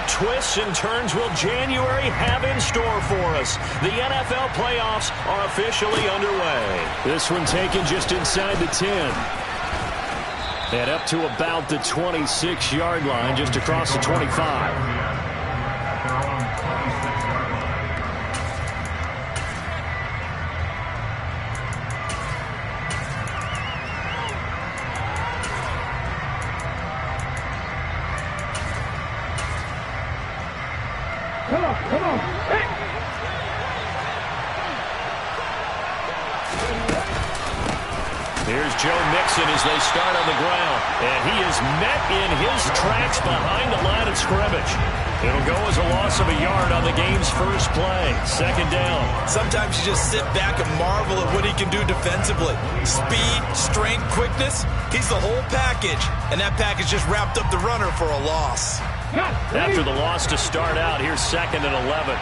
twists and turns will January have in store for us? The NFL playoffs are officially underway. This one taken just inside the 10. And up to about the 26-yard line, just across the 25. Come on. Hey. Here's Joe Mixon as they start on the ground. And he is met in his tracks behind the line of scrimmage. It'll go as a loss of a yard on the game's first play. Second down. Sometimes you just sit back and marvel at what he can do defensively. Speed, strength, quickness. He's the whole package. And that package just wrapped up the runner for a loss. After the loss to start out, here's 2nd and 11.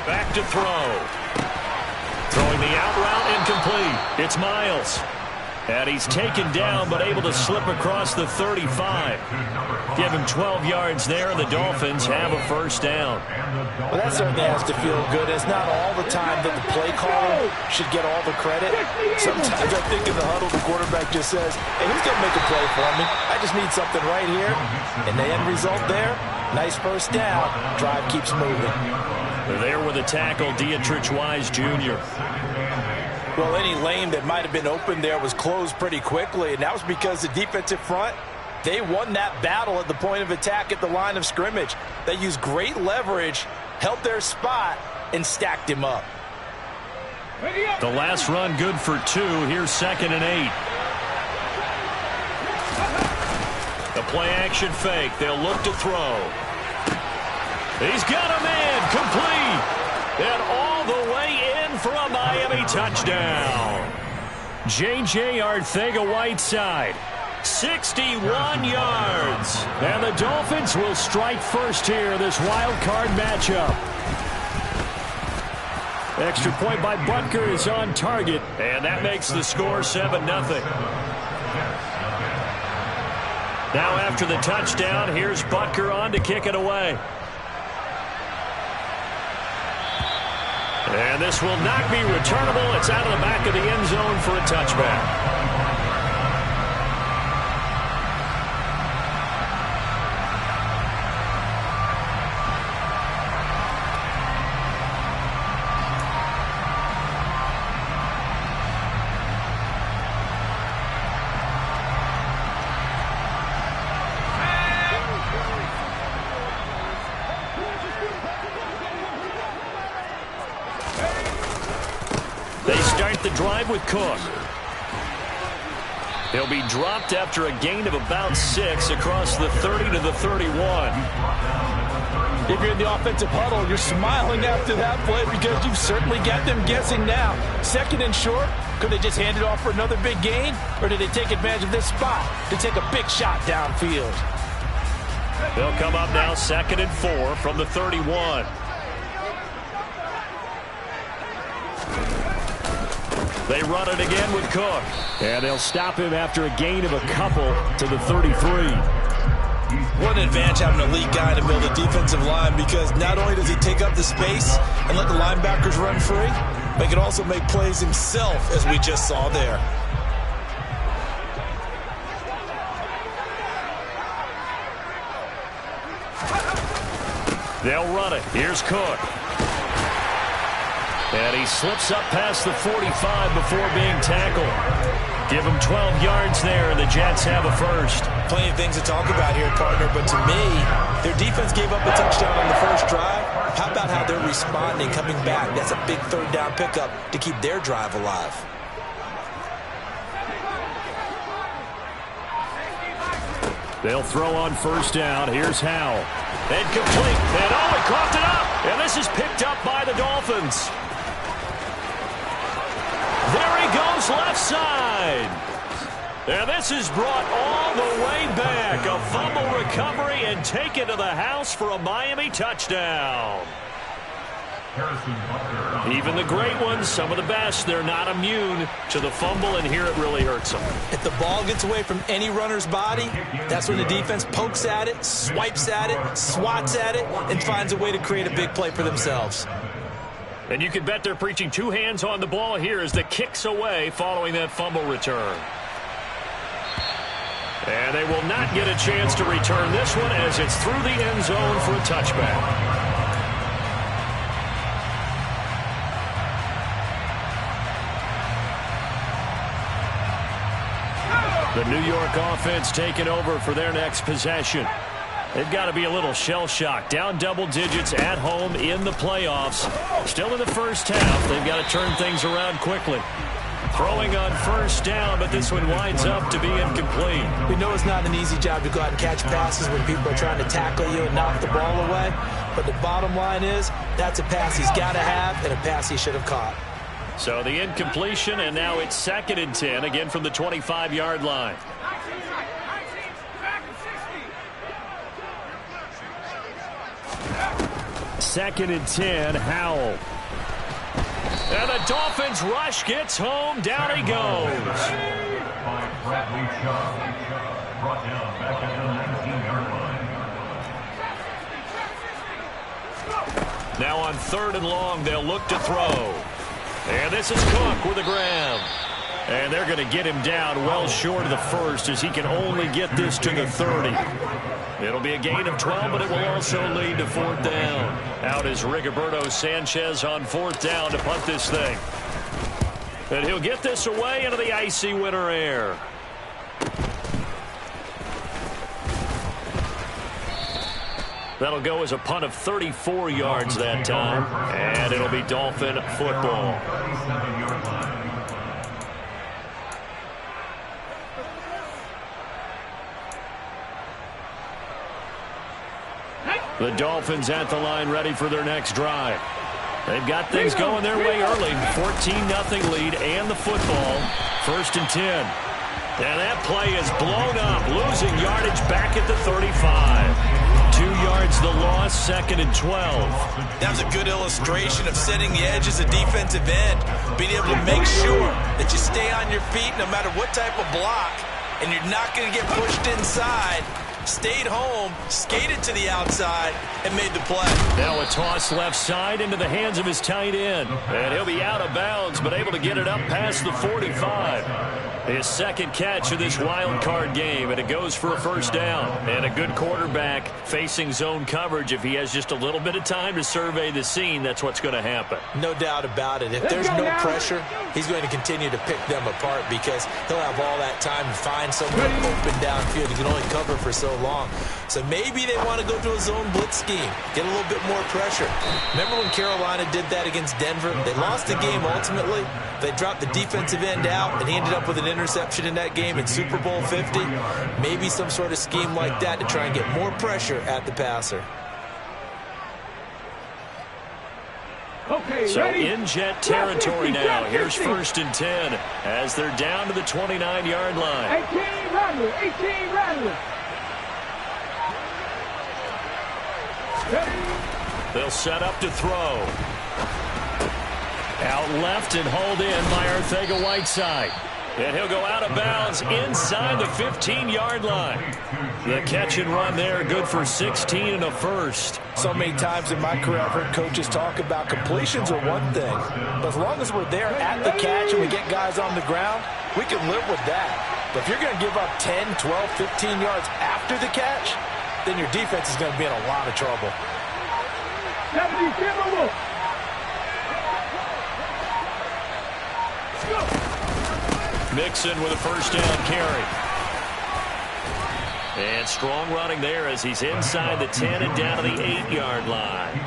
Back to throw. Throwing the out route incomplete. It's Miles. And he's taken down but able to slip across the 35. Give him 12 yards there, and the Dolphins have a first down. Well, that certainly has to feel good. It's not all the time that the play caller should get all the credit. Sometimes I think in the huddle, the quarterback just says, hey, who's going to make a play for me? I just need something right here. And the end result there, nice first down. Drive keeps moving. There with the tackle, Dietrich Wise Jr. Well, any lane that might have been open there was closed pretty quickly, and that was because the defensive front, they won that battle at the point of attack at the line of scrimmage. They used great leverage, held their spot, and stacked him up. The last run good for 2. Here's 2nd and 8. The play-action fake. They'll look to throw. He's got a man complete. And all the way in for a Miami touchdown. J.J. Arcega-Whiteside, 61 yards. And the Dolphins will strike first here, this wild card matchup. Extra point by Butker is on target, and that makes the score 7-0. Now after the touchdown, here's Butker on to kick it away. And this will not be returnable. It's out of the back of the end zone for a touchback. The drive with Cook. He'll be dropped after a gain of about 6 across the 30 to the 31. If you're in the offensive huddle, you're smiling after that play because you've certainly got them guessing now. 2nd and short, could they just hand it off for another big gain? Or did they take advantage of this spot to take a big shot downfield? They'll come up now 2nd and 4 from the 31. They run it again with Cook. And they'll stop him after a gain of a couple to the 33. What an advantage having an elite guy to build a defensive line, because not only does he take up the space and let the linebackers run free, but he can also make plays himself, as we just saw there. They'll run it. Here's Cook. And he slips up past the 45 before being tackled. Give him 12 yards there, and the Jets have a first. Plenty of things to talk about here, partner, but to me, their defense gave up a touchdown on the first drive. How about how they're responding, coming back? That's a big third down pickup to keep their drive alive. They'll throw on first down. Here's Howell. And complete. And he coughed it up. And this is picked up by the Dolphins. There he goes left side. And this is brought all the way back. A fumble recovery and taken to the house for a Miami touchdown. Even the great ones, some of the best, they're not immune to the fumble, and here it really hurts them. If the ball gets away from any runner's body, that's when the defense pokes at it, swipes at it, swats at it, and finds a way to create a big play for themselves. And you can bet they're preaching two hands on the ball here as the kick's away following that fumble return. And they will not get a chance to return this one as it's through the end zone for a touchback. The New York offense taking over for their next possession. They've got to be a little shell-shocked. Down double digits at home in the playoffs. Still in the first half. They've got to turn things around quickly. Throwing on first down, but this one winds up to be incomplete. We know it's not an easy job to go out and catch passes when people are trying to tackle you and knock the ball away. But the bottom line is, that's a pass he's got to have and a pass he should have caught. So the incompletion, and now it's 2nd and 10, again from the 25-yard line. Second and 10, Howell. And the Dolphins rush gets home. Down he goes. Now on 3rd and long, they'll look to throw. And this is Cook with a grab. And they're going to get him down well short of the first as he can only get this to the 30. It'll be a gain of 12, but it will also lead to 4th down. Out is Rigoberto Sanchez on 4th down to punt this thing. And he'll get this away into the icy winter air. That'll go as a punt of 34 yards that time. And it'll be Dolphin football. The Dolphins at the line ready for their next drive. They've got things going their way early. 14-0 lead and the football. 1st and 10. And that play is blown up. Losing yardage back at the 35. 2 yards the loss, 2nd and 12. That was a good illustration of setting the edge as a defensive end. Being able to make sure that you stay on your feet no matter what type of block. And you're not going to get pushed inside. Stayed home, skated to the outside, and made the play. Now a toss left side into the hands of his tight end. And he'll be out of bounds, but able to get it up past the 45. His 2nd catch of this wild card game, and it goes for a 1st down. And a good quarterback facing zone coverage. If he has just a little bit of time to survey the scene, that's what's going to happen. No doubt about it. If there's no pressure, he's going to continue to pick them apart because he'll have all that time to find someone open downfield. He can only cover for so long. So maybe they want to go to a zone blitz scheme, get a little bit more pressure. Remember when Carolina did that against Denver? They lost the game ultimately. They dropped the defensive end out, and he ended up with an interception in that game in Super Bowl 50. Maybe some sort of scheme like that to try and get more pressure at the passer. So in jet territory now. Here's 1st and 10 as they're down to the 29-yard line. 18 Rattler. They'll set up to throw. Out left and hauled in by Arcega-Whiteside. And he'll go out of bounds inside the 15-yard line. The catch and run there, good for 16 and a 1st. So many times in my career, I've heard coaches talk about completions are one thing. But as long as we're there at the catch and we get guys on the ground, we can live with that. But if you're going to give up 10, 12, 15 yards after the catch, then your defense is going to be in a lot of trouble. Mixon with a 1st down carry. And strong running there as he's inside the 10 and down to the 8-yard line.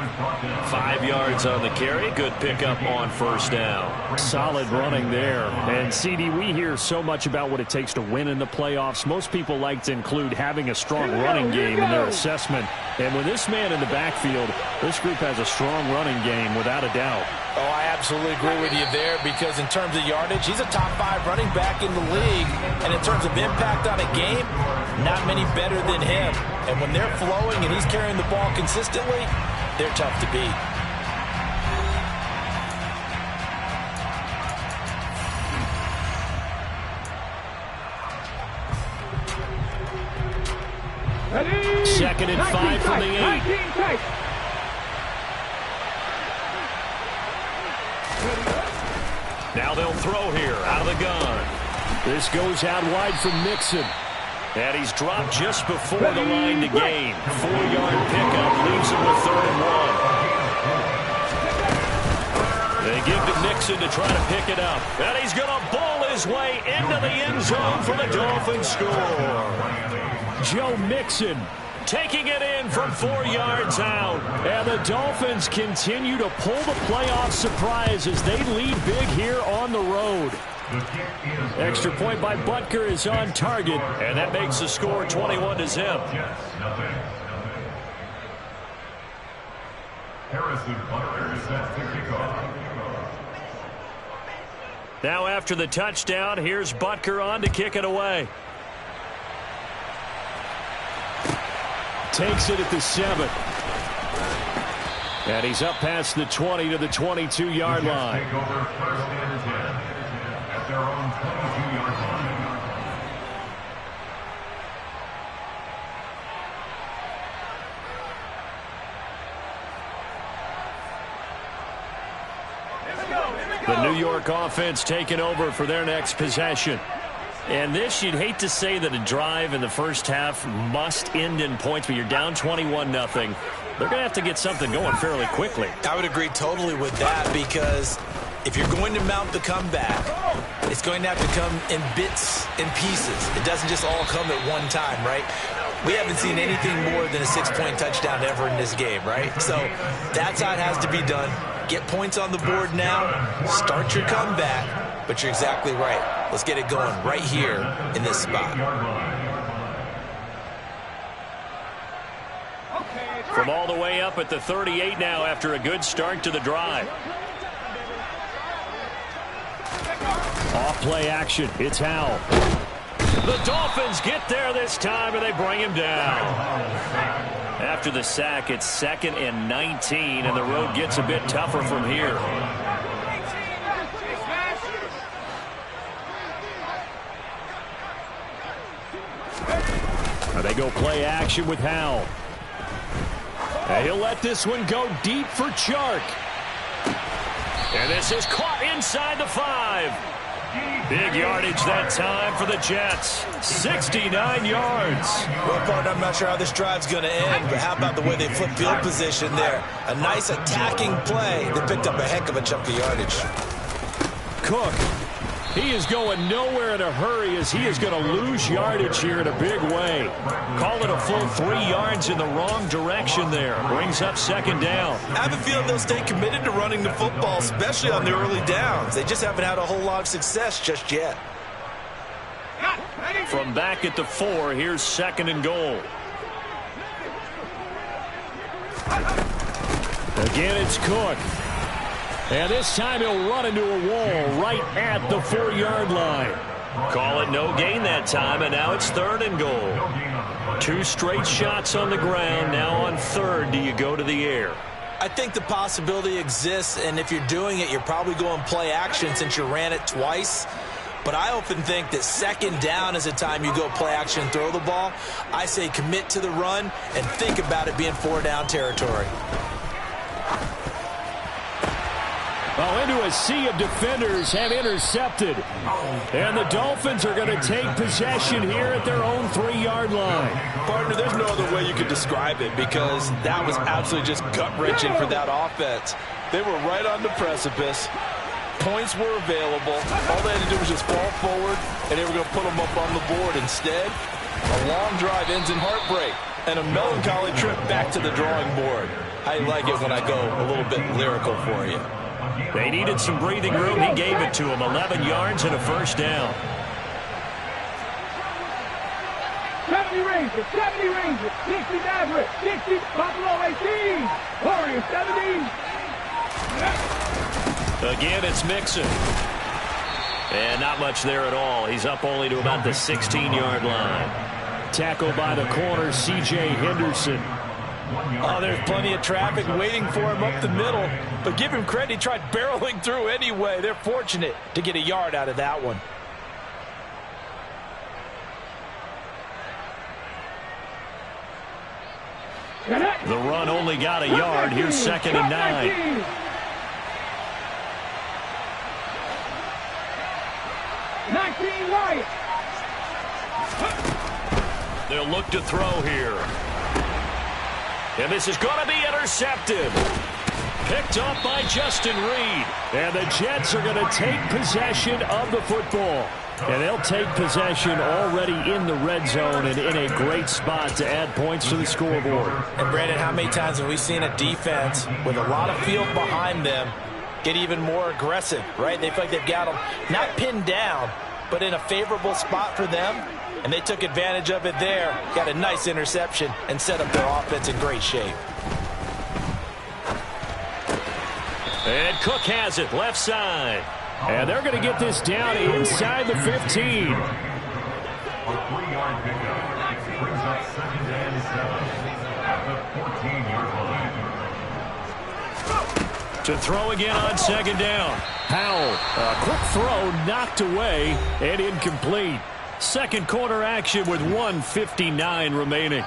5 yards on the carry. Good pickup on 1st down. Solid running there. And, CD, we hear so much about what it takes to win in the playoffs. Most people like to include having a strong running game in their assessment. And with this man in the backfield, this group has a strong running game without a doubt. Oh, I absolutely agree with you there because in terms of yardage, he's a top 5 running back in the league. And in terms of impact on a game, not many better than him. And when they're flowing and he's carrying the ball consistently, they're tough to beat. 2nd and 5 from the 8. Now they'll throw here out of the gun. This goes out wide from Mixon. And he's dropped just before the line to gain. 4-yard pickup leaves him with 3rd and 1. They give to Mixon to try to pick it up. And he's going to bowl his way into the end zone for the Dolphins score. Joe Mixon taking it in from 4 yards out. And the Dolphins continue to pull the playoff surprise as they lead big here on the road. Extra point by Butker is on target, and that makes the score 21-0. Now after the touchdown, here's Butker on to kick it away. Takes it at the 7. And he's up past the 20 to the 22-yard line. Their own 22-yard line. The New York offense taking over for their next possession. And this, you'd hate to say that a drive in the first half must end in points, but you're down 21-0. They're going to have to get something going fairly quickly. I would agree totally with that, because if you're going to mount the comeback, it's going to have to come in bits and pieces. It doesn't just all come at one time, right? We haven't seen anything more than a 6-point touchdown ever in this game, right? So that's how it has to be done. Get points on the board now. Start your comeback. But you're exactly right. Let's get it going right here in this spot. From all the way up at the 38 now after a good start to the drive. Off play action. It's Howell. The Dolphins get there this time, and they bring him down. After the sack, it's 2nd and 19, and the road gets a bit tougher from here. Now they go play action with Howell. And he'll let this one go deep for Chark. And this is caught inside the 5. Big yardage that time for the Jets. 69 yards. Well, partner, I'm not sure how this drive's going to end, but how about the way they flip field position there? A nice attacking play. They picked up a heck of a chunk of yardage. Cook. He is going nowhere in a hurry as he is going to lose yardage here in a big way. Call it a full 3 yards in the wrong direction there. Brings up 2nd down. I have a feeling they'll stay committed to running the football, especially on the early downs. They just haven't had a whole lot of success just yet. From back at the 4, here's 2nd and goal. Again, it's Cook. And this time he'll run into a wall right at the 4-yard line. Call it no gain that time, and now it's 3rd and goal. 2 straight shots on the ground. Now on 3rd, do you go to the air? I think the possibility exists, and if you're doing it, you're probably going play action since you ran it twice. But I often think that 2nd down is the time you go play action and throw the ball. I say commit to the run and think about it being 4-down territory. Well, into a sea of defenders have intercepted. And the Dolphins are going to take possession here at their own 3-yard line. Partner, there's no other way you could describe it, because that was absolutely just gut-wrenching for that offense. They were right on the precipice. Points were available. All they had to do was just fall forward, and they were going to put them up on the board. Instead, a long drive ends in heartbreak and a melancholy trip back to the drawing board. I like it when I go a little bit lyrical for you. They needed some breathing room. He gave it to them. 11 yards and a 1st down. 70 Rangers, 60 Maverick, 60 Buffalo 18, Warriors 17. Again, it's Mixon. And not much there at all. He's up only to about the 16-yard line. Tackled by the corner, C.J. Henderson. Oh, there's plenty of traffic waiting for him up the middle. But give him credit, he tried barreling through anyway. They're fortunate to get a yard out of that one. The run only got a yard. Here's 2nd and 9. They'll look to throw here. And this is going to be intercepted. Picked up by Justin Reed. And the Jets are going to take possession of the football. And they'll take possession already in the red zone and in a great spot to add points to the scoreboard. And Brandon, how many times have we seen a defense with a lot of field behind them get even more aggressive, right? They feel like they've got them not pinned down, but in a favorable spot for them. And they took advantage of it there, got a nice interception, and set up their offense in great shape. And Cook has it, left side. And they're going to get this down inside the 15. A 3-yard pickup. Brings up 2nd and 7 at the 14-yard line. To throw again on 2nd down. Howell, a quick throw knocked away and incomplete. Second quarter action with 1:59 remaining.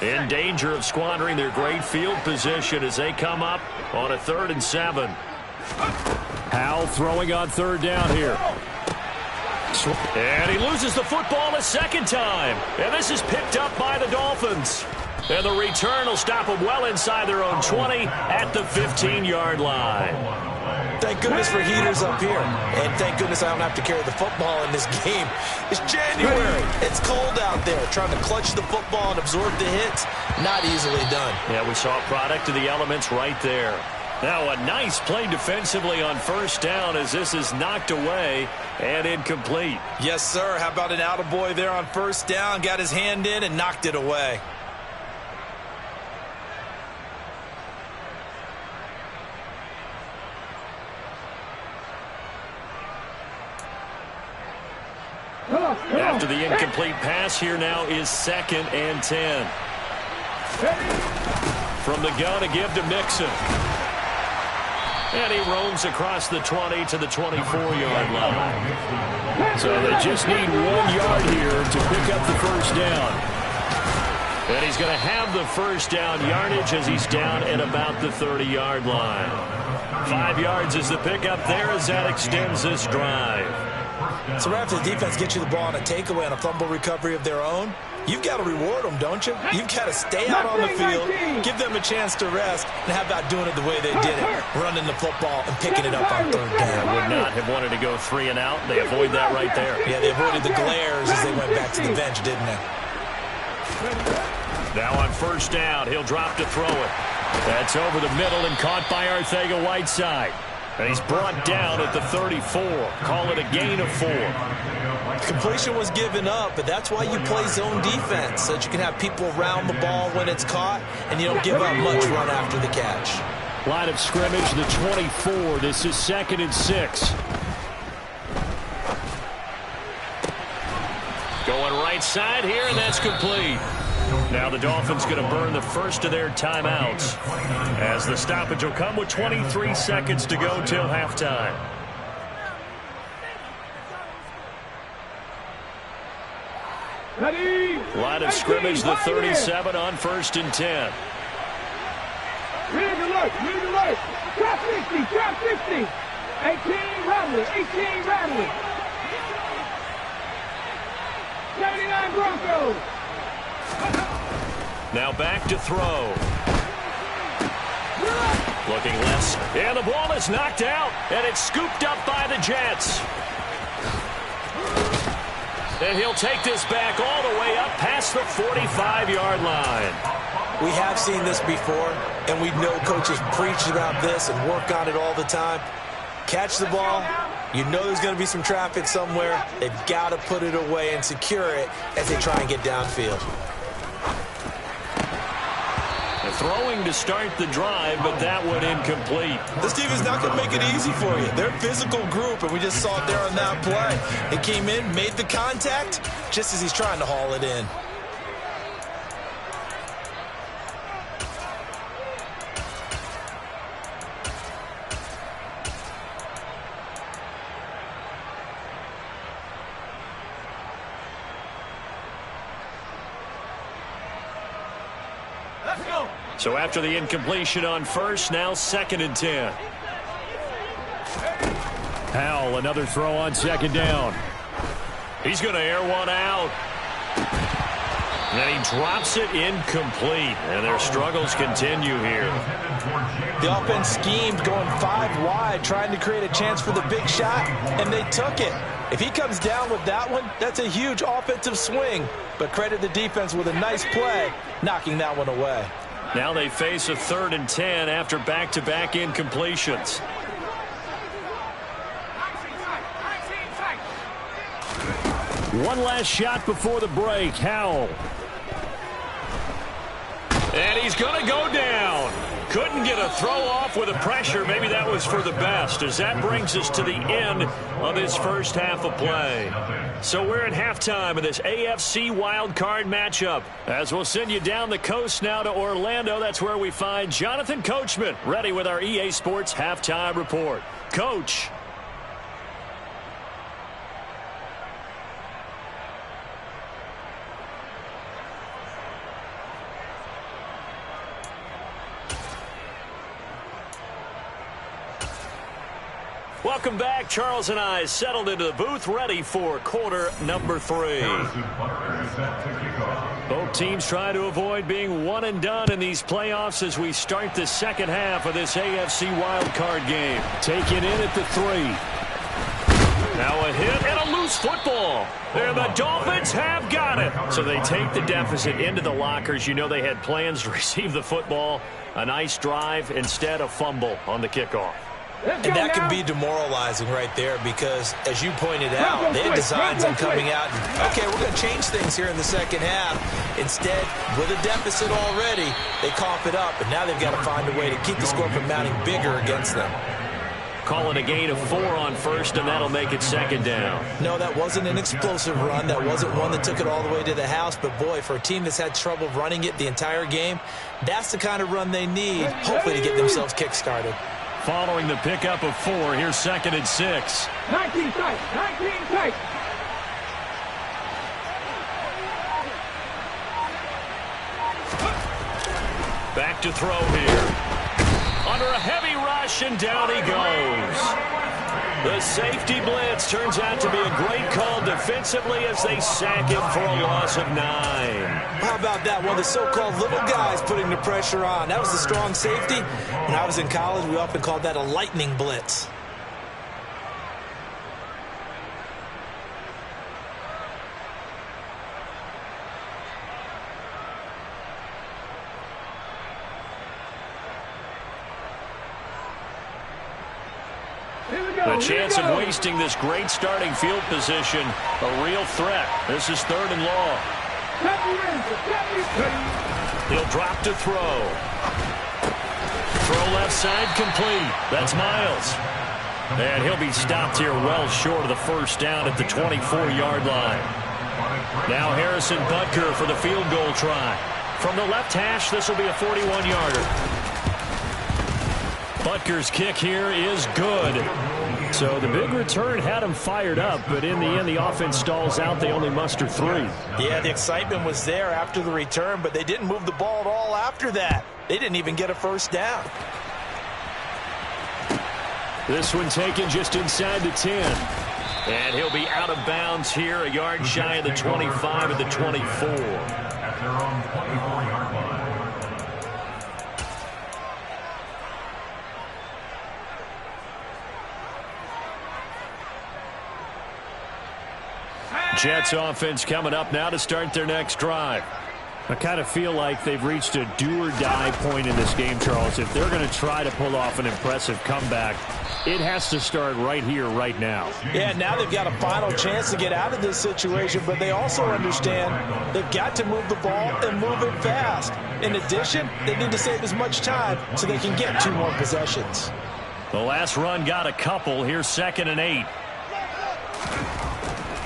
In danger of squandering their great field position as they come up on a 3rd and 7. Howell throwing on 3rd down here. And he loses the football a second time. And this is picked up by the Dolphins. And the return will stop them well inside their own 20 at the 15-yard line. Thank goodness for heaters up here. And thank goodness I don't have to carry the football in this game. It's January. It's cold out there. Trying to clutch the football and absorb the hits, not easily done. Yeah, we saw a product of the elements right there. Now a nice play defensively on 1st down as this is knocked away and incomplete. Yes, sir. How about an attaboy there on 1st down? Got his hand in and knocked it away. After the incomplete pass, here now is 2nd and 10. From the gun to give to Mixon. And he roams across the 20 to the 24-yard line. So they just need 1 yard here to pick up the 1st down. And he's going to have the 1st down yardage as he's down at about the 30-yard line. 5 yards is the pickup there as that extends this drive. So right after the defense gets you the ball on a takeaway on a fumble recovery of their own, you've got to reward them, don't you? You've got to stay out on the field, give them a chance to rest, and how about doing it the way they did it, running the football and picking it up on 3rd down. Would not have wanted to go 3 and out. They avoid that right there. Yeah, they avoided the glares as they went back to the bench, didn't they? Now on 1st down, he'll drop to throw it. That's over the middle and caught by Arcega-Whiteside. And he's brought down at the 34. Call it a gain of 4. Completion was given up, but that's why you play zone defense, so that you can have people around the ball when it's caught, and you don't give up much run after the catch. Line of scrimmage, the 24. This is 2nd and 6. Going right side here, and that's complete. Now the Dolphins going to burn the first of their timeouts as the stoppage will come with 23 seconds to go till halftime. Line of scrimmage, the 37 on 1st and 10. Read alert, read alert. Trap 50, trap 50. 18 rattling, 18 rattling. 79 Broncos. Now back to throw. Looking left. And the ball is knocked out. And it's scooped up by the Jets. And he'll take this back all the way up past the 45-yard line. We have seen this before, and we know coaches preach about this and work on it all the time. Catch the ball. You know there's going to be some traffic somewhere. They've got to put it away and secure it as they try and get downfield. Throwing to start the drive, but that one incomplete. This team is not going to make it easy for you. They're a physical group, and we just saw it there on that play. They came in, made the contact, just as he's trying to haul it in. So after the incompletion on first, now 2nd and 10. Howell, another throw on 2nd down. He's going to air one out. And then he drops it incomplete. And their struggles continue here. The offense schemed going 5 wide, trying to create a chance for the big shot, and they took it. If he comes down with that one, that's a huge offensive swing. But credit the defense with a nice play, knocking that one away. Now they face a 3rd and 10 after back-to-back incompletions. One last shot before the break. Howell. And he's going to go down. Couldn't get a throw off with the pressure. Maybe that was for the best, as that brings us to the end of this first half of play. So we're at halftime of this AFC wildcard matchup. As we'll send you down the coast now to Orlando, that's where we find Jonathan Coachman ready with our EA Sports halftime report. Coach. Welcome back. Charles and I settled into the booth, ready for quarter number 3. Both teams try to avoid being one and done in these playoffs as we start the second half of this AFC wildcard game. Taken in at the 3. Now a hit and a loose football. And the Dolphins have got it. So they take the deficit into the lockers. You know they had plans to receive the football. A nice drive, instead a fumble on the kickoff. And that can be demoralizing right there because, as you pointed out, they had designs on coming out and, okay, we're going to change things here in the second half. Instead, with a deficit already, they cough it up, and now they've got to find a way to keep the score from mounting bigger against them. Calling a gain of 4 on first, and that'll make it 2nd down. No, that wasn't an explosive run. That wasn't one that took it all the way to the house. But, boy, for a team that's had trouble running it the entire game, that's the kind of run they need, hopefully, to get themselves kick-started. Following the pickup of 4, here's 2nd and 6. 19 tight, 19 tight. Back to throw here. Under a heavy rush, and down he goes. The safety blitz turns out to be a great call defensively as they sack him for a loss of 9. How about that? One of the so-called little guys putting the pressure on. That was a strong safety. When I was in college, we often called that a lightning blitz. The chance of wasting this great starting field position, a real threat. This is 3rd and long. He'll drop to throw. Throw left side complete. That's Miles. And he'll be stopped here well short of the first down at the 24-yard line. Now Harrison Butker for the field goal try. From the left hash, this will be a 41-yarder. Butker's kick here is good. So the big return had him fired up, but in the end, the offense stalls out. They only muster 3. Yeah, the excitement was there after the return, but they didn't move the ball at all after that. They didn't even get a first down. This one taken just inside the 10. And he'll be out of bounds here, a yard shy of the 25 of the 24. At their own 24-yard line. Jets offense coming up now to start their next drive. I kind of feel like they've reached a do-or-die point in this game, Charles. If they're going to try to pull off an impressive comeback, it has to start right here, right now. Yeah, now they've got a final chance to get out of this situation, but they also understand they've got to move the ball and move it fast. In addition, they need to save as much time so they can get 2 more possessions. The last run got a couple. Here's 2nd and 8.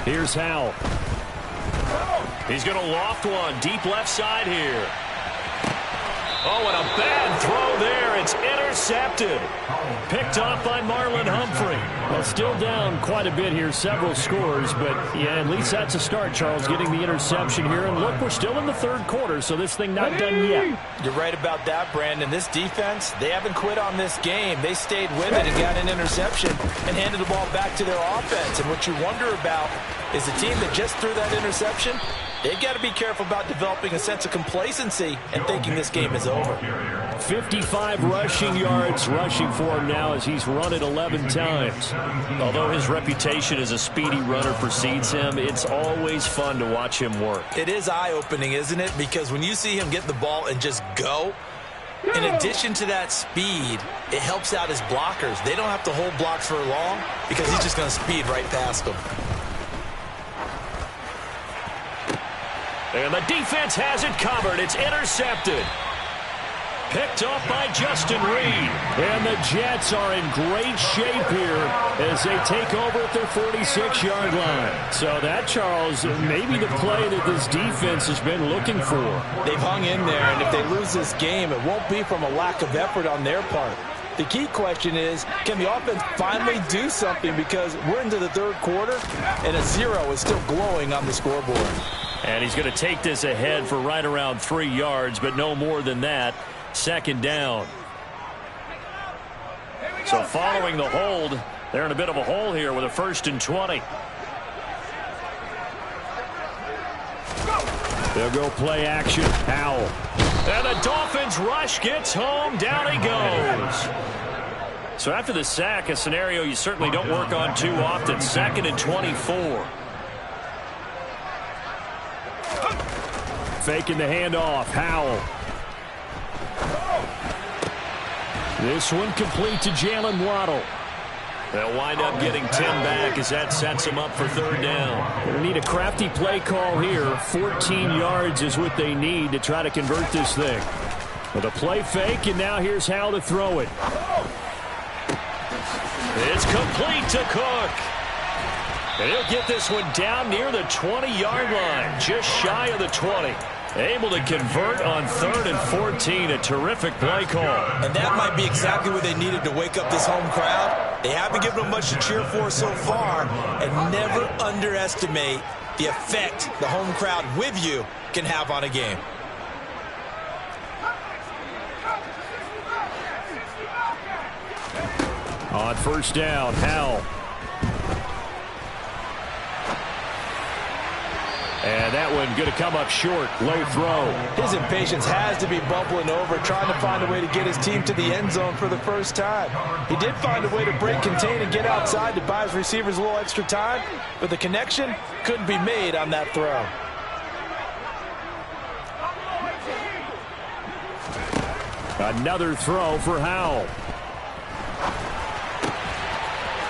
Here's Howell. He's going to loft one deep left side here. Oh, and a bad throw there. It's intercepted. Picked off by Marlon Humphrey. Well, still down quite a bit here, several scores, but yeah, at least that's a start, Charles, getting the interception here. And look, we're still in the third quarter, so this thing not done yet. You're right about that, Brandon. This defense, they haven't quit on this game. They stayed with it and got an interception and handed the ball back to their offense. And what you wonder about is the team that just threw that interception, they've got to be careful about developing a sense of complacency and thinking this game is over. 55 rushing yards rushing for him now as he's run it 11 times. Although his reputation as a speedy runner precedes him, it's always fun to watch him work. It is eye-opening, isn't it? Because when you see him get the ball and just go, in addition to that speed, it helps out his blockers. They don't have to hold blocks for long because he's just going to speed right past them. And the defense has it covered. It's intercepted. Picked off by Justin Reed. And the Jets are in great shape here as they take over at their 46-yard line. So that, Charles, maybe the play that this defense has been looking for. They've hung in there, and if they lose this game, it won't be from a lack of effort on their part. The key question is, can the offense finally do something? Because we're into the third quarter, and a 0 is still glowing on the scoreboard. And he's going to take this ahead for right around 3 yards, but no more than that. Second down. So following the hold, they're in a bit of a hole here with a 1st and 20. They'll go play action. Howell. And the Dolphins rush gets home. Down he goes. So after the sack, a scenario you certainly don't work on too often. 2nd and 24. Faking the handoff. Howell. This one complete to Jalen Waddle. They'll wind up getting 10 back as that sets them up for 3rd down. They need a crafty play call here. 14 yards is what they need to try to convert this thing. With a play fake, and now here's how to throw it. It's complete to Cook. And he'll get this one down near the 20-yard line, just shy of the 20. Able to convert on 3rd and 14. A terrific play call. And that might be exactly what they needed to wake up this home crowd. They haven't given them much to cheer for so far. And never underestimate the effect the home crowd with you can have on a game. On 1st down, Howell. And that one going to come up short. Low throw. His impatience has to be bubbling over, trying to find a way to get his team to the end zone for the first time. He did find a way to break, contain, and get outside to buy his receivers a little extra time, but the connection couldn't be made on that throw. Another throw for Howell.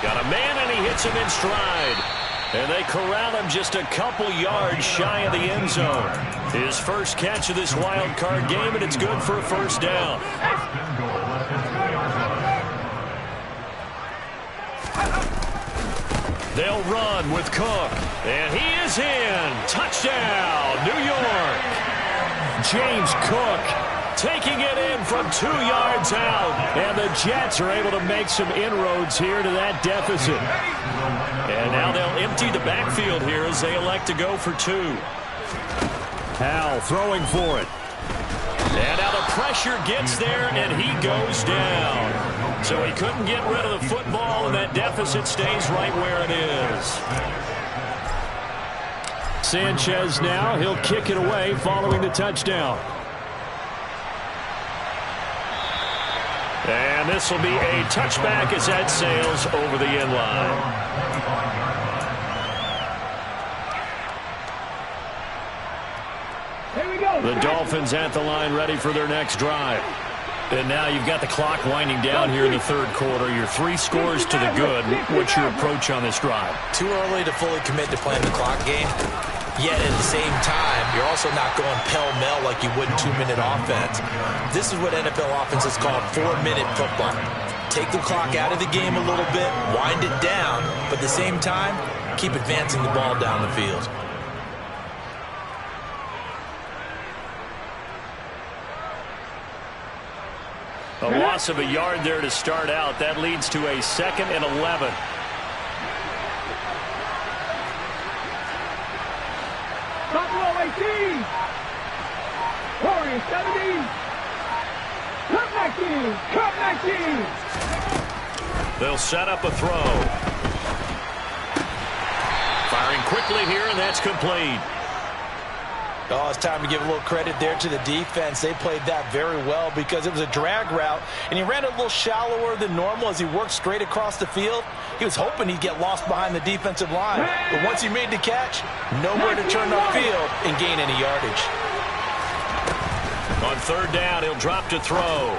Got a man, and he hits him in stride. And they corral him just a couple yards shy of the end zone. His first catch of this wild card game, and it's good for a 1st down. They'll run with Cook. And he is in. Touchdown, New York. James Cook taking it in from 2 yards out. And the Jets are able to make some inroads here to that deficit. And now they'll empty the backfield here as they elect to go for 2. Howell throwing for it. And now the pressure gets there, and he goes down. So he couldn't get rid of the football, and that deficit stays right where it is. Sanchez now, he'll kick it away following the touchdown. And this will be a touchback as that sails over the end line. The Dolphins at the line ready for their next drive. And now you've got the clock winding down here in the third quarter. Your 3 scores to the good. What's your approach on this drive? Too early to fully commit to playing the clock game. Yet at the same time, you're also not going pell-mell like you would in 2-minute offense. This is what NFL offenses call 4-minute football. Take the clock out of the game a little bit, wind it down, but at the same time, keep advancing the ball down the field. A loss of a yard there to start out. That leads to a 2nd and 11. Buffalo 18. Warriors 17. Cut 19. Cut 19. They'll set up a throw. Firing quickly here, and that's complete. Oh, it's time to give a little credit there to the defense. They played that very well because it was a drag route, and he ran a little shallower than normal as he worked straight across the field. He was hoping he'd get lost behind the defensive line, but once he made the catch, nowhere to turn upfield and gain any yardage. On third down, he'll drop to throw.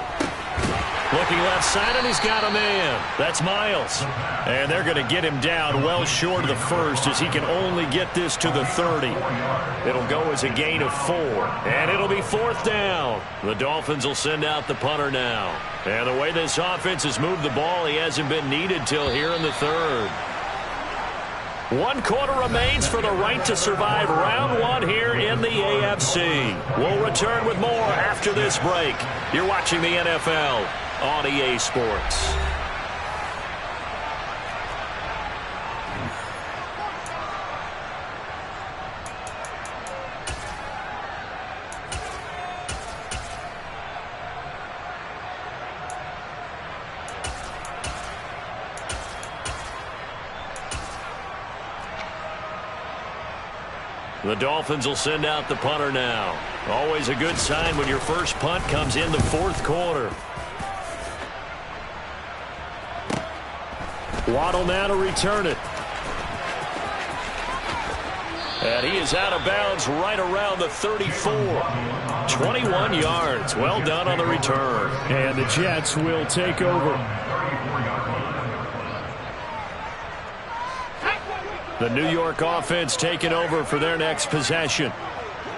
Looking left side, and he's got a man. That's Miles. And they're going to get him down well short of the first as he can only get this to the 30. It'll go as a gain of 4. And it'll be fourth down. The Dolphins will send out the punter now. And the way this offense has moved the ball, he hasn't been needed till here in the third. 1 quarter remains for the right to survive round 1 here in the AFC. We'll return with more after this break. You're watching the NFL on EA Sports. The Dolphins will send out the punter now. Always a good sign when your first punt comes in the fourth quarter. Waddle now to return it. And he is out of bounds right around the 34. 21 yards. Well done on the return. And the Jets will take over. The New York offense taking over for their next possession.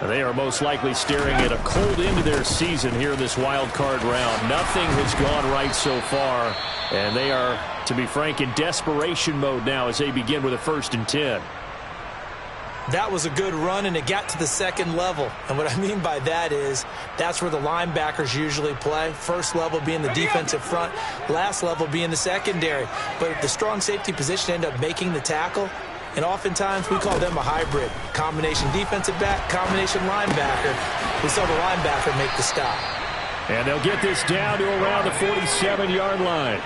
They are most likely staring at a cold end to their season here in this wild card round. Nothing has gone right so far, and they are, to be frank, in desperation mode now as they begin with a 1st and 10. That was a good run, and it got to the second level. And what I mean by that is that's where the linebackers usually play. First level being the defensive front, last level being the secondary. But the strong safety position ended up making the tackle. And oftentimes we call them a hybrid. Combination defensive back, combination linebacker. We saw the linebacker make the stop. And they'll get this down to around the 47-yard line.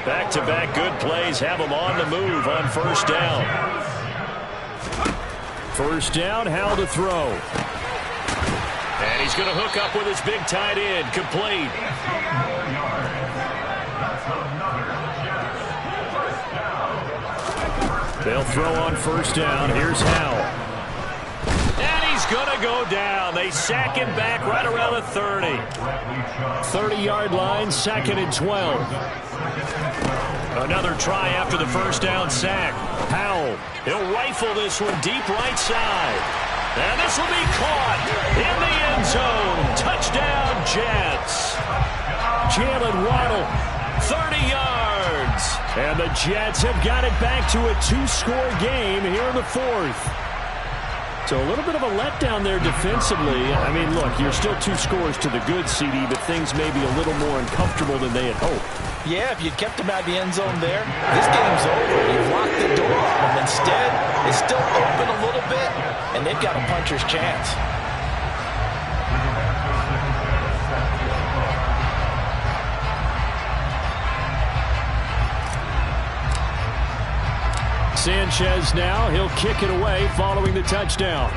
Back-to-back good plays have them on the move on first down. First down, Howell to throw. And he's going to hook up with his big tight end. Complete. They'll throw on first down. Here's Howell. And he's going to go down. They sack him back right around the 30. 30-yard line, 2nd and 12. Another try after the first down sack. Howell. He'll rifle this one deep right side. And this will be caught in the end zone. Touchdown, Jets. Jalen Waddle. 30 yards. And the Jets have got it back to a 2-score game here in the 4th. So a little bit of a letdown there defensively. I mean, look, you're still 2 scores to the good, CD, but things may be a little more uncomfortable than they had hoped. Yeah, if you'd kept them out of the end zone there, this game's over. You've locked the door on them. Instead, it's still open a little bit, and they've got a puncher's chance. Sanchez now, he'll kick it away following the touchdown.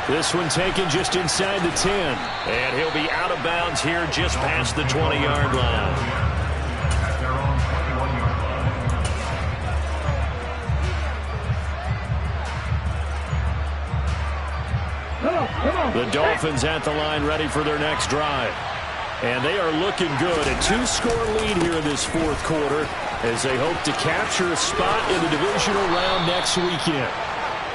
This one taken just inside the 10. And he'll be out of bounds here just past the 20-yard line. The Dolphins at the line ready for their next drive. And they are looking good. A 2-score lead here in this 4th quarter as they hope to capture a spot in the divisional round next weekend.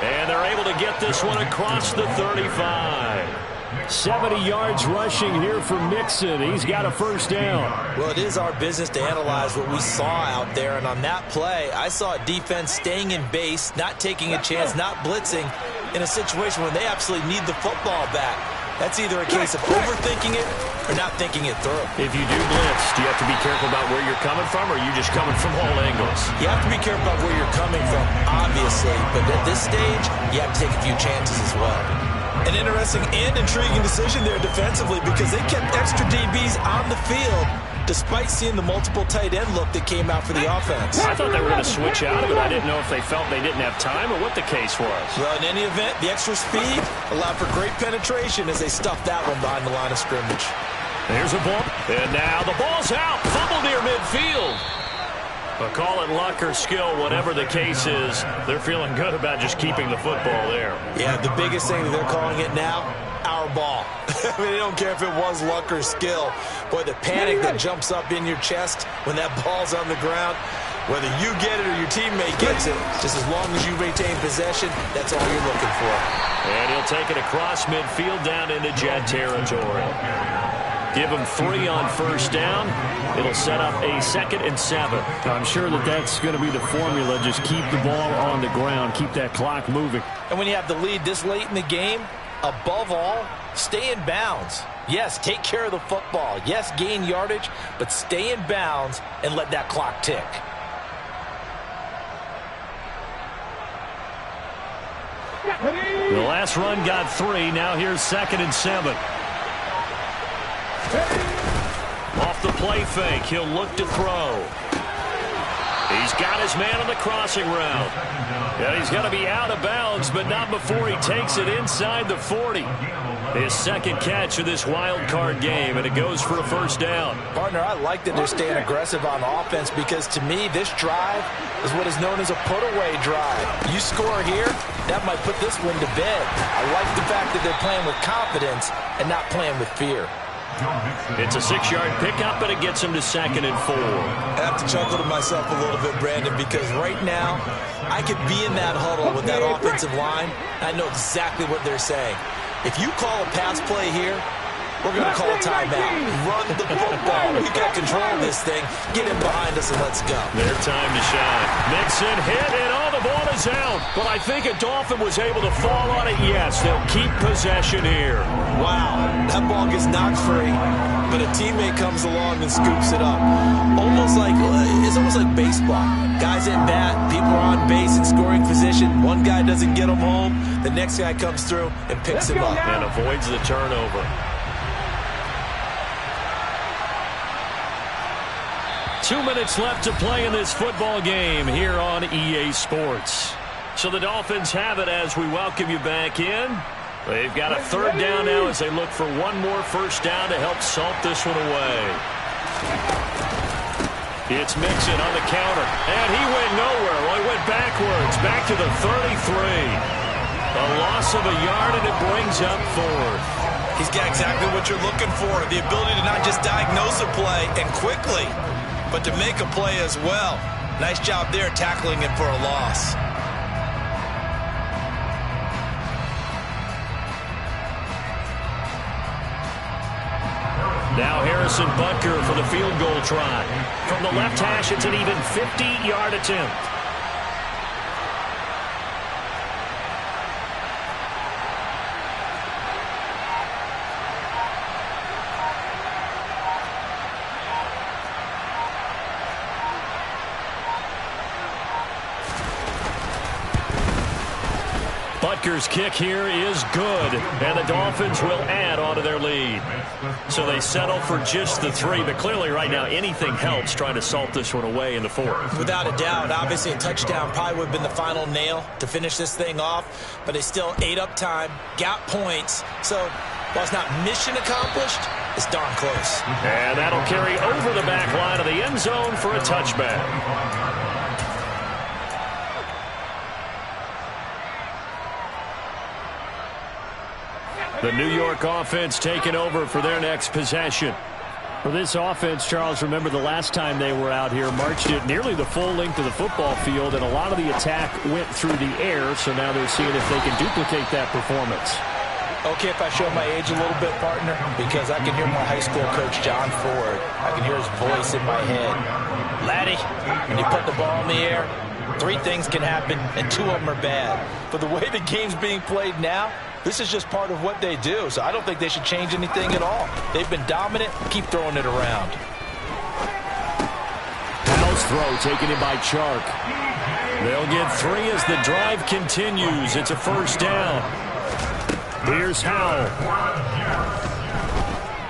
And they're able to get this one across the 35. 70 yards rushing here for Mixon. He's got a first down. Well, it is our business to analyze what we saw out there. And on that play, I saw a defense staying in base, not taking a chance, not blitzing in a situation where they absolutely need the football back. That's either a case of overthinking it or not thinking it through. If you do blitz, do you have to be careful about where you're coming from, or are you just coming from all angles? You have to be careful about where you're coming from, obviously, but at this stage, you have to take a few chances as well. An interesting and intriguing decision there defensively because they kept extra DBs on the field despite seeing the multiple tight end look that came out for the offense. I thought they were going to switch out of it. I didn't know if they felt they didn't have time or what the case was. Well, in any event, the extra speed allowed for great penetration as they stuffed that one behind the line of scrimmage. There's a ball. And now the ball's out. Fumble near midfield. But call it luck or skill, whatever the case is, they're feeling good about just keeping the football there. Yeah, the biggest thing that they're calling it now, our ball. I mean, they don't care if it was luck or skill. Boy, the panic that jumps up in your chest when that ball's on the ground, whether you get it or your teammate gets it, just as long as you retain possession, that's all you're looking for. And he'll take it across midfield down into Jet territory. Give him 3 on first down. It'll set up a 2nd and 7. I'm sure that that's going to be the formula. Just keep the ball on the ground. Keep that clock moving. And when you have the lead this late in the game, above all, stay in bounds. Yes, take care of the football. Yes, gain yardage, but stay in bounds and let that clock tick. The last run got 3. Now here's 2nd and 7. Off the play fake, he'll look to throw. He's got his man on the crossing route. Yeah, he's going to be out of bounds, but not before he takes it inside the 40. His 2nd catch of this wild card game, and it goes for a first down. Partner, I like that they're staying aggressive on offense because to me, this drive is what is known as a put-away drive. You score here, that might put this one to bed. I like the fact that they're playing with confidence and not playing with fear. It's a 6-yard pickup, and it gets him to 2nd and 4. I have to chuckle to myself a little bit, Brandon, because right now I could be in that huddle with that offensive line. I know exactly what they're saying. If you call a pass play here, we're going to call a timeout. Run the football. We've got control of this thing. Get him behind us and let's go. Their time to shine. Mixon hit, and the ball is out. But I think a Dolphin was able to fall on it. Yes, they'll keep possession here. Wow, that ball gets knocked free, but a teammate comes along and scoops it up. It's almost like baseball. Guys at bat, people are on base in scoring position. One guy doesn't get him home. The next guy comes through and picks him up. And avoids the turnover. 2 minutes left to play in this football game here on EA Sports. So the Dolphins have it as we welcome you back in. They've got a 3rd down now as they look for one more first down to help salt this one away. It's Mixon on the counter, and he went nowhere. Well, he went backwards, back to the 33. A loss of a yard, and it brings up 4th. He's got exactly what you're looking for, the ability to not just diagnose a play and quickly, but to make a play as well. Nice job there tackling him for a loss. Now Harrison Butker for the field goal try. From the left hash, it's an even 50-yard attempt. Butker's kick here is good, and the Dolphins will add on to their lead. So they settle for just the 3, but clearly right now anything helps trying to salt this one away in the 4th. Without a doubt, obviously a touchdown probably would have been the final nail to finish this thing off, but they still ate up time, got points, so while it's not mission accomplished, it's darn close. And that'll carry over the back line of the end zone for a touchback. The New York offense taking over for their next possession. For this offense, Charles, remember the last time they were out here, marched it nearly the full length of the football field, and a lot of the attack went through the air, so now they're seeing if they can duplicate that performance. Okay, if I show my age a little bit, partner, because I can hear my high school coach, John Ford. I can hear his voice in my head. Laddie, when you put the ball in the air, 3 things can happen, and 2 of them are bad. But the way the game's being played now, This is just part of what they do, so I don't think they should change anything at all. They've been dominant. Keep throwing it around. Powell's throw taken in by Chark. They'll get 3 as the drive continues. It's a first down. Here's Howell.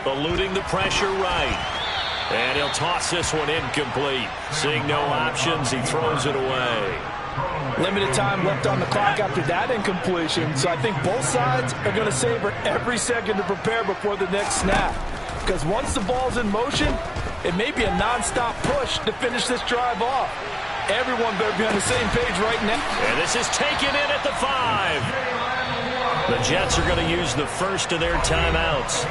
Eluding the pressure right. And he'll toss this one incomplete. Seeing no options, he throws it away. Limited time left on the clock after that incompletion, so I think both sides are going to savor every second to prepare before the next snap. Because once the ball's in motion, it may be a nonstop push to finish this drive off. Everyone better be on the same page right now. And this is taken in at the 5. The Jets are going to use the first of their timeouts,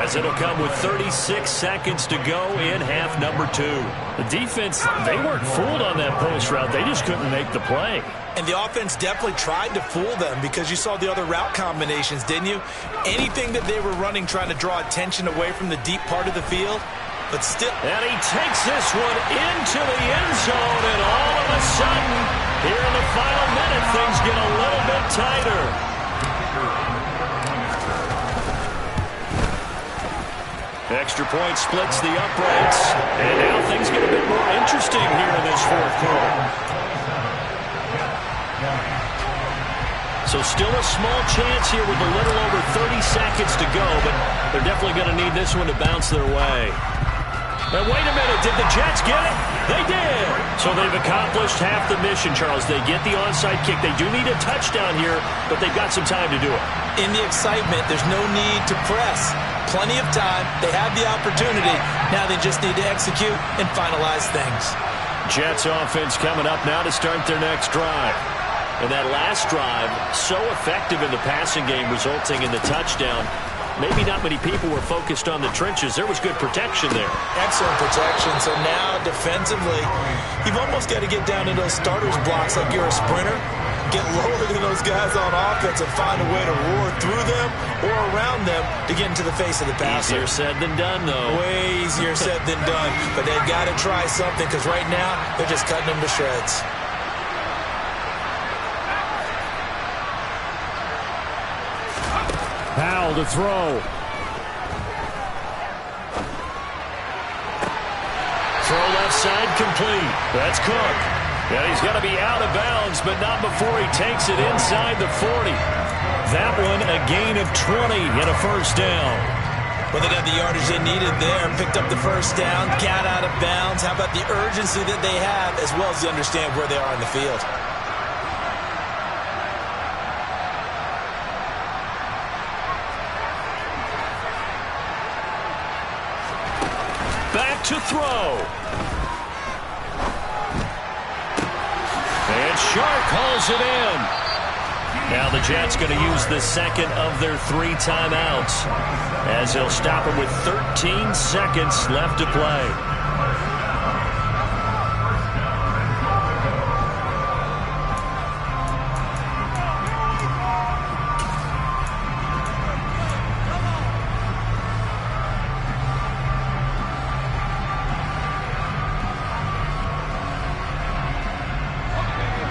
as it'll come with 36 seconds to go in half number 2. The defense, they weren't fooled on that post route. They just couldn't make the play. And the offense definitely tried to fool them because you saw the other route combinations, didn't you? Anything that they were running trying to draw attention away from the deep part of the field, but still. And he takes this one into the end zone, and all of a sudden, here in the final minute, things get a little bit tighter. Extra point splits the uprights, and now things get a bit more interesting here in this fourth quarter. So still a small chance here with a little over 30 seconds to go, but they're definitely going to need this one to bounce their way. And wait a minute, did the Jets get it? They did! So they've accomplished half the mission, Charles. They get the onside kick. They do need a touchdown here, but they've got some time to do it. In the excitement, there's no need to press. Plenty of time. They have the opportunity. Now they just need to execute and finalize things. Jets offense coming up now to start their next drive. And that last drive, so effective in the passing game, resulting in the touchdown. Maybe not many people were focused on the trenches. There was good protection there. Excellent protection. So now, defensively, you've almost got to get down to those starters blocks like you're a sprinter. Get lower than those guys on offense and find a way to roar through them or around them to get into the face of the passer. Easier said than done, though. Way easier said than done. But they've got to try something because right now, they're just cutting them to shreds. Powell to throw. Throw left side complete. That's Cook. And he's going to be out of bounds, but not before he takes it inside the 40. That one a gain of 20 and a first down. Well, they got the yardage they needed there, picked up the first down, got out of bounds. How about the urgency that they have, as well as they understand where they are in the field. Back to throw. And Shark hauls it in. Now the Jets going to use the second of their 3 timeouts, as they'll stop him with 13 seconds left to play.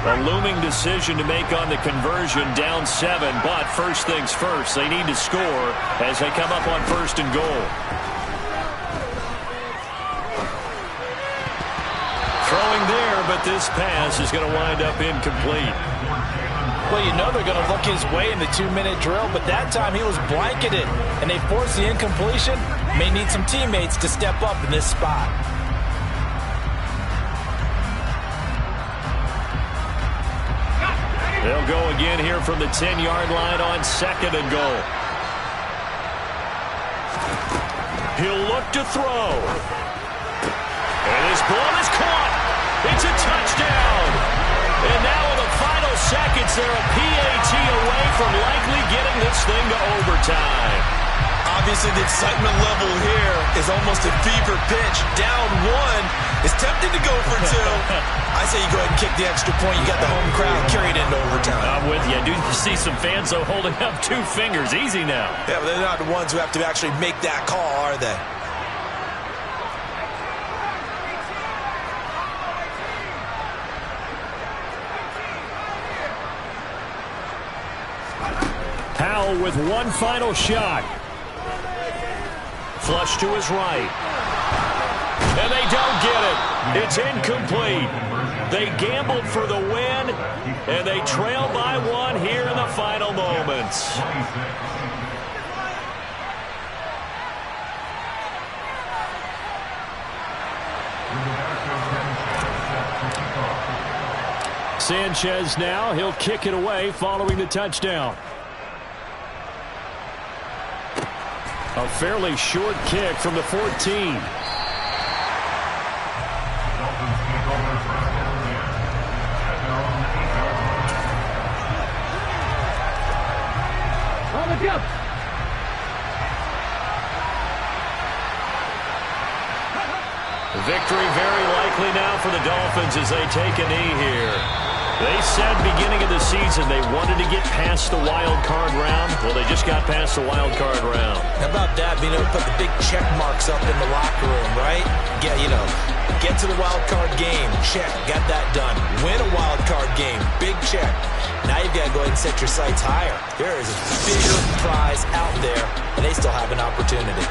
A looming decision to make on the conversion, down 7, but first things first, they need to score as they come up on 1st and goal. Throwing there, but this pass is going to wind up incomplete. Well, you know they're going to look his way in the 2-minute drill, but that time he was blanketed, and they forced the incompletion. May need some teammates to step up in this spot. They'll go again here from the 10-yard line on 2nd and goal. He'll look to throw. And his ball is caught. It's a touchdown. And now in the final seconds, they're a PAT away from likely getting this thing to overtime. Obviously, the excitement level here is almost a fever pitch. Down 1, is tempted to go for 2. I say you go ahead and kick the extra point. You got the home crowd carried into overtime. I'm with you. I do see some fans, though, holding up 2 fingers. Easy now. Yeah, but they're not the ones who have to actually make that call, are they? Powell with one final shot. Flush to his right. And they don't get it. It's incomplete. They gambled for the win, and they trail by one here in the final moments. Sanchez now, he'll kick it away following the touchdown. A fairly short kick from the 14. Dolphins kick over first down again at their own 8-yard line. On the jump. Victory very likely now for the Dolphins as they take a knee here. They said beginning of the season they wanted to get past the wild card round. Well, they just got past the wild card round. How about that, being able to put the big check marks up in the locker room, right? Get to the wild card game. Check. Got that done. Win a wild card game. Big check. Now you've got to go ahead and set your sights higher. There is a bigger prize out there, and they still have an opportunity.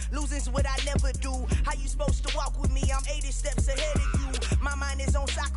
Losing's what I never do. How you supposed to walk with me? I'm 80 steps ahead of you. My mind is on soccer.